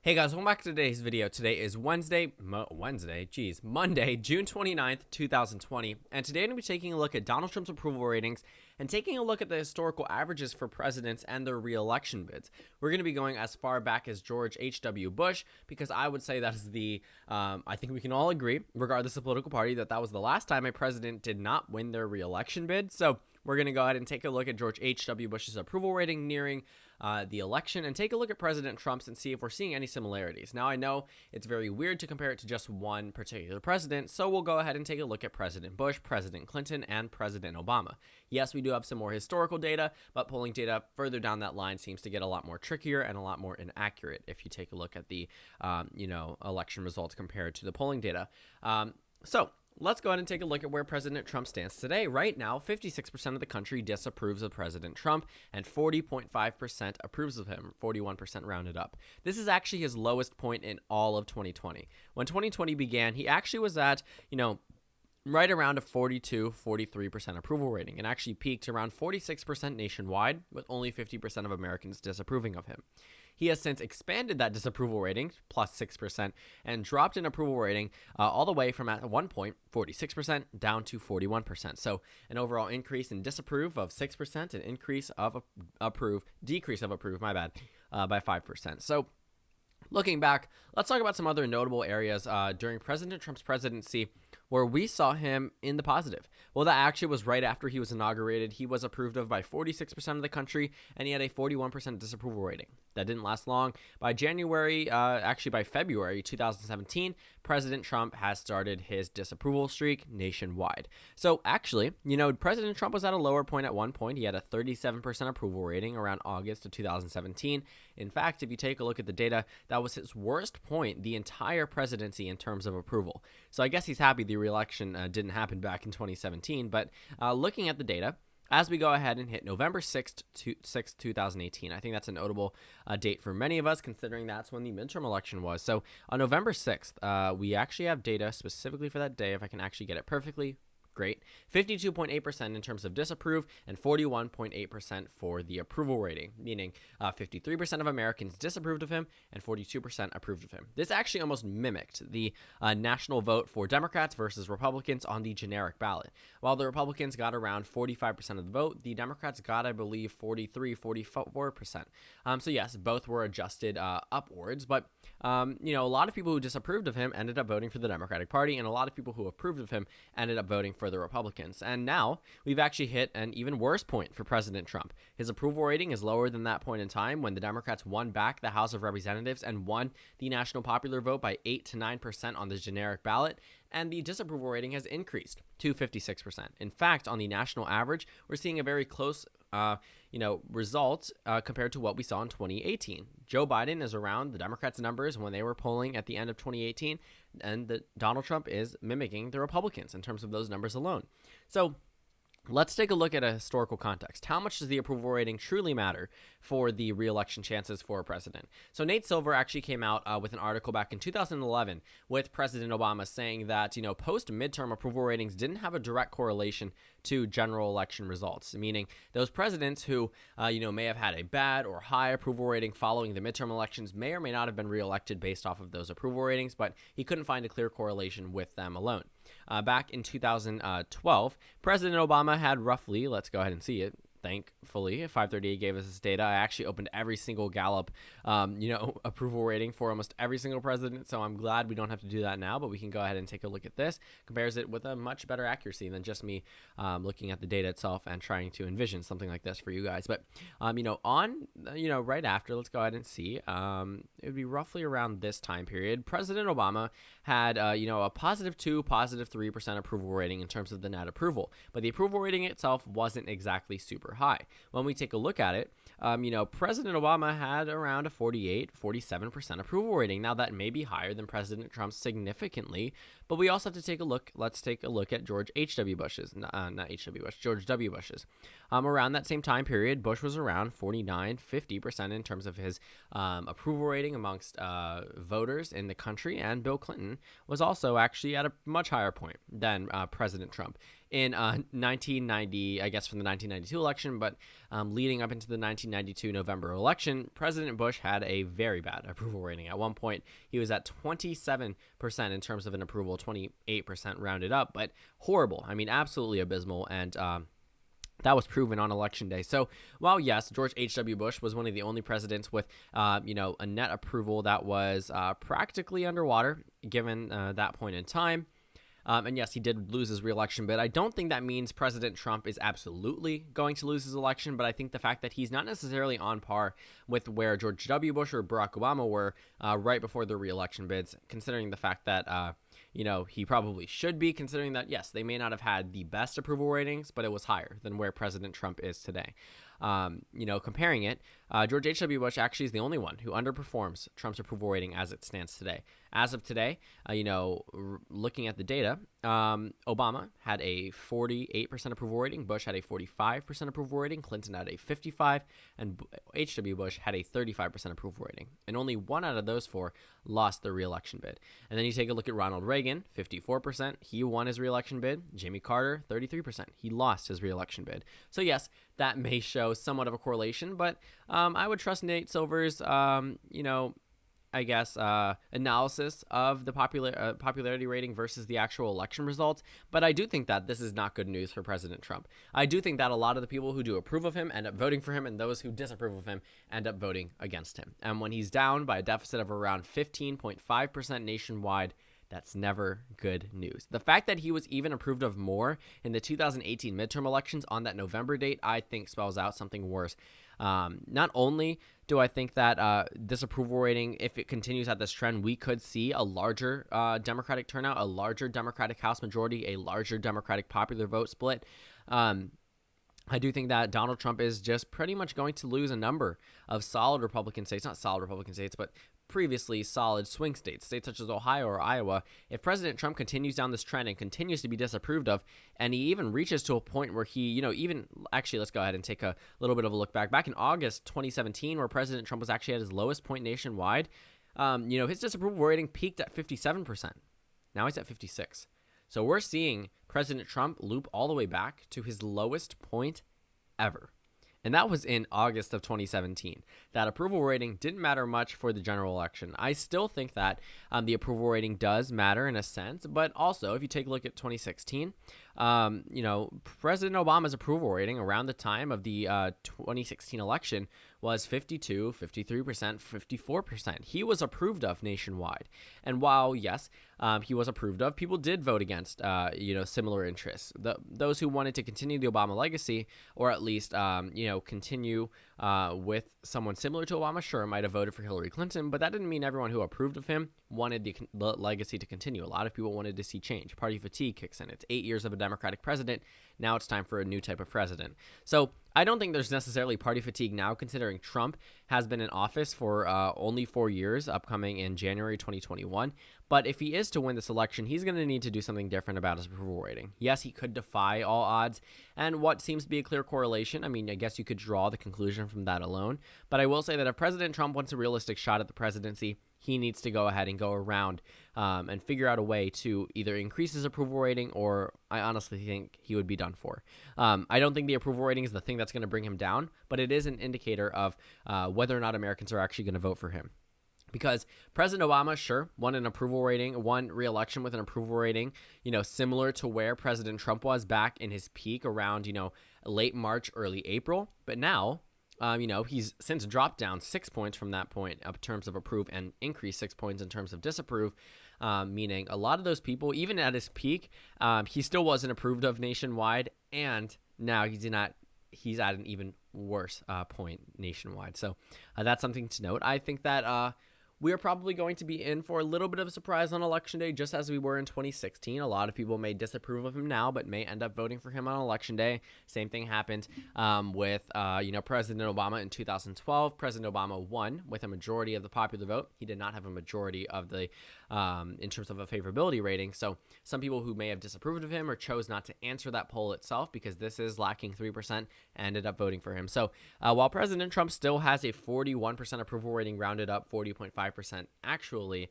Hey guys, welcome back to today's video. Today is Monday, June 29th, 2020. And today I'm going to be taking a look at Donald Trump's approval ratings and taking a look at the historical averages for presidents and their re-election bids. We're going to be going as far back as George H.W. Bush, because I would say that is I think we can all agree, regardless of political party, that was the last time a president did not win their re-election bid. So we're going to go ahead and take a look at George H.W. Bush's approval rating nearing the election and take a look at President Trump's and see if we're seeing any similarities. Now, I know it's very weird to compare it to just one particular president, so we'll go ahead and take a look at President Bush, President Clinton, and President Obama. Yes, we do have some more historical data, but polling data further down that line seems to get a lot more trickier and a lot more inaccurate if you take a look at the, election results compared to the polling data. So let's go ahead and take a look at where President Trump stands today. Right now, 56% of the country disapproves of President Trump and 40.5% approves of him, 41% rounded up. This is actually his lowest point in all of 2020. When 2020 began, he actually was at, right around a 43% approval rating, and actually peaked around 46% nationwide, with only 50% of Americans disapproving of him. He has since expanded that disapproval rating, plus 6%, and dropped an approval rating all the way from at one point, 46%, down to 41%. So an overall increase in disapprove of 6%, an increase of decrease of approve, by 5%. So looking back, let's talk about some other notable areas during President Trump's presidency where we saw him in the positive. Well, that actually was right after he was inaugurated. He was approved of by 46% of the country, and he had a 41% disapproval rating. That didn't last long. By February 2017, President Trump has started his disapproval streak nationwide. So actually, President Trump was at a lower point at one point. He had a 37% approval rating around August of 2017. In fact, if you take a look at the data, that was his worst point the entire presidency in terms of approval. So I guess he's happy the re-election didn't happen back in 2017. But looking at the data, as we go ahead and hit November 6th, 2018, I think that's a notable date for many of us, considering that's when the midterm election was. So on November 6th, we actually have data specifically for that day, if I can actually get it perfectly. Great. 52.8% in terms of disapprove and 41.8% for the approval rating, meaning 53% of Americans disapproved of him and 42% approved of him. This actually almost mimicked the national vote for Democrats versus Republicans on the generic ballot. While the Republicans got around 45% of the vote, the Democrats got, I believe, 44%. So yes, both were adjusted upwards, but a lot of people who disapproved of him ended up voting for the Democratic Party, and a lot of people who approved of him ended up voting for the Republicans. And now we've actually hit an even worse point for President Trump. His approval rating is lower than that point in time when the Democrats won back the House of Representatives and won the national popular vote by 8 to 9% on the generic ballot. And the disapproval rating has increased to 56%. In fact, on the national average, we're seeing a very close results compared to what we saw in 2018. Joe Biden is around the Democrats' numbers when they were polling at the end of 2018, and Donald Trump is mimicking the Republicans in terms of those numbers alone. So let's take a look at a historical context. How much does the approval rating truly matter for the re-election chances for a president? So Nate Silver actually came out with an article back in 2011 with President Obama saying that, post-midterm approval ratings didn't have a direct correlation to general election results, meaning those presidents who, may have had a bad or high approval rating following the midterm elections may or may not have been reelected based off of those approval ratings, but he couldn't find a clear correlation with them alone. Back in 2012, President Obama had roughly, let's go ahead and see it, thankfully, FiveThirtyEight gave us this data. I actually opened every single Gallup, approval rating for almost every single president, so I'm glad we don't have to do that now, but we can go ahead and take a look at this. Compares it with a much better accuracy than just me looking at the data itself and trying to envision something like this for you guys. But, right after, let's go ahead and see, it would be roughly around this time period, President Obama had, a positive 2, positive 3% approval rating in terms of the net approval, but the approval rating itself wasn't exactly super high. When we take a look at it, President Obama had around a 47% approval rating. Now that may be higher than President Trump's significantly, but we also have to take a look. Let's take a look at George H.W. Bush's, George W. Bush's. Around that same time period, Bush was around 49-50% in terms of his approval rating amongst voters in the country, and Bill Clinton was also actually at a much higher point than President Trump. in 1990, I guess from the 1992 election, but leading up into the 1992 November election, President Bush had a very bad approval rating. At one point, he was at 27% in terms of an approval, 28% rounded up, but horrible. I mean, absolutely abysmal. And that was proven on election day. So while, yes, George H.W. Bush was one of the only presidents with, a net approval that was practically underwater given that point in time. And yes, he did lose his reelection, but I don't think that means President Trump is absolutely going to lose his election. But I think the fact that he's not necessarily on par with where George W. Bush or Barack Obama were right before the reelection bids, considering the fact that, he probably should be, considering that, yes, they may not have had the best approval ratings, but it was higher than where President Trump is today. Comparing it, George H.W. Bush actually is the only one who underperforms Trump's approval rating as it stands today. As of today, looking at the data, Obama had a 48% approval rating, Bush had a 45% approval rating, Clinton had a 55%, and H.W. Bush had a 35% approval rating. And only one out of those four lost their reelection bid. And then you take a look at Ronald Reagan, 54%, he won his reelection bid. Jimmy Carter, 33%, he lost his reelection bid. So yes, that may show somewhat of a correlation, but I would trust Nate Silver's, analysis of the popularity rating versus the actual election results. But I do think that this is not good news for President Trump. I do think that a lot of the people who do approve of him end up voting for him, and those who disapprove of him end up voting against him. And when he's down by a deficit of around 15.5% nationwide, that's never good news. The fact that he was even approved of more in the 2018 midterm elections on that November date, I think spells out something worse. Not only do I think that this approval rating, if it continues at this trend, we could see a larger Democratic turnout, a larger Democratic House majority, a larger Democratic popular vote split. I do think that Donald Trump is just pretty much going to lose a number of solid Republican states, not solid Republican states, but previously solid swing states such as Ohio or Iowa. If President Trump continues down this trend and continues to be disapproved of, and he even reaches to a point where he, let's go ahead and take a little bit of a look back in August 2017, where President Trump was actually at his lowest point nationwide. His disapproval rating peaked at 57%. Now he's at 56%. So we're seeing President Trump loop all the way back to his lowest point ever. And that was in August of 2017. That approval rating didn't matter much for the general election. I still think that the approval rating does matter in a sense, but also if you take a look at 2016, President Obama's approval rating around the time of the 2016 election was 52, 53%, 54%. He was approved of nationwide. And while, yes, he was approved of, people did vote against, similar interests. Those who wanted to continue the Obama legacy, or at least, continue with someone similar to Obama, sure, might have voted for Hillary Clinton, but that didn't mean everyone who approved of him wanted the legacy to continue. A lot of people wanted to see change. Party fatigue kicks in. It's 8 years of a Democratic president. Now it's time for a new type of president. So I don't think there's necessarily party fatigue now, considering Trump has been in office for only 4 years, upcoming in January 2021. But if he is to win this election, he's going to need to do something different about his approval rating. Yes, he could defy all odds, and what seems to be a clear correlation, I mean, I guess you could draw the conclusion from that alone. But I will say that if President Trump wants a realistic shot at the presidency, he needs to go ahead and go around and figure out a way to either increase his approval rating, or I honestly think he would be done for. I don't think the approval rating is the thing that's going to bring him down, but it is an indicator of whether or not Americans are actually going to vote for him. Because President Obama, sure, won re-election with an approval rating, similar to where President Trump was back in his peak around, late March, early April. But now, he's since dropped down 6 points from that point in terms of approve, and increased 6 points in terms of disapprove, meaning a lot of those people, even at his peak, he still wasn't approved of nationwide, and now he's at an even worse point nationwide. So that's something to note. I think that we are probably going to be in for a little bit of a surprise on Election Day, just as we were in 2016. A lot of people may disapprove of him now, but may end up voting for him on Election Day. Same thing happened with President Obama in 2012. President Obama won with a majority of the popular vote. He did not have a majority of the in terms of a favorability rating. So some people who may have disapproved of him or chose not to answer that poll itself, because this is lacking 3%, ended up voting for him. So while President Trump still has a 41% approval rating, rounded up 40.5% actually,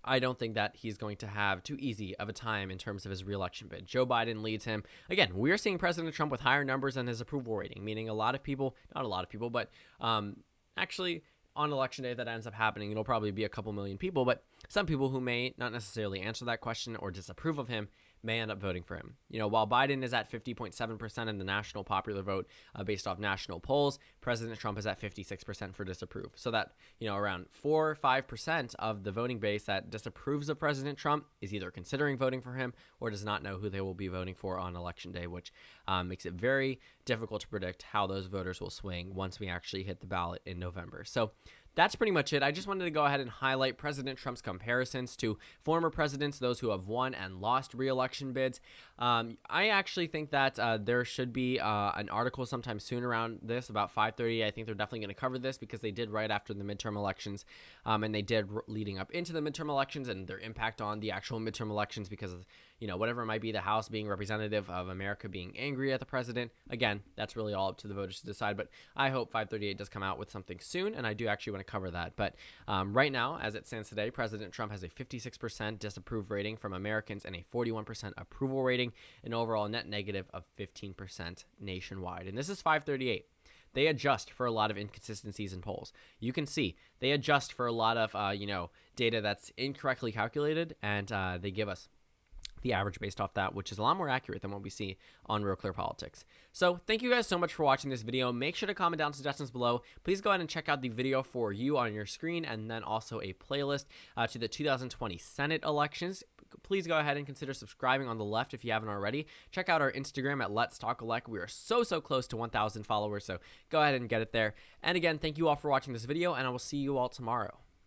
I don't think that he's going to have too easy of a time in terms of his reelection bid. Joe Biden leads him. Again, we're seeing President Trump with higher numbers than his approval rating, meaning a lot of people, not a lot of people, but actually on election day that ends up happening, it'll probably be a couple million people, but some people who may not necessarily answer that question or disapprove of him may end up voting for him. While Biden is at 50.7% in the national popular vote based off national polls, President Trump is at 56% for disapprove. So that, around 4 or 5% of the voting base that disapproves of President Trump is either considering voting for him or does not know who they will be voting for on election day, which makes it very difficult to predict how those voters will swing once we actually hit the ballot in November. So that's pretty much it. I just wanted to go ahead and highlight President Trump's comparisons to former presidents, those who have won and lost re-election bids. I actually think that there should be an article sometime soon around this about 5:30. I think they're definitely going to cover this because they did right after the midterm elections, and they did leading up into the midterm elections and their impact on the actual midterm elections because of, whatever it might be, the House being representative of America being angry at the president. Again, that's really all up to the voters to decide, but I hope 538 does come out with something soon, and I do actually want to cover that. But right now, as it stands today, President Trump has a 56% disapprove rating from Americans and a 41% approval rating, an overall net negative of 15% nationwide. And this is 538. They adjust for a lot of inconsistencies in polls. You can see they adjust for a lot of, data that's incorrectly calculated, and they give us the average based off that, which is a lot more accurate than what we see on Real Clear Politics. So thank you guys so much for watching this video. Make sure to comment down suggestions below. Please go ahead and check out the video for you on your screen, and then also a playlist to the 2020 Senate elections. Please go ahead and consider subscribing on the left if you haven't already. Check out our Instagram at Let's Talk Elect. We are so close to 1,000 followers, so go ahead and get it there. And again, thank you all for watching this video, and I will see you all tomorrow.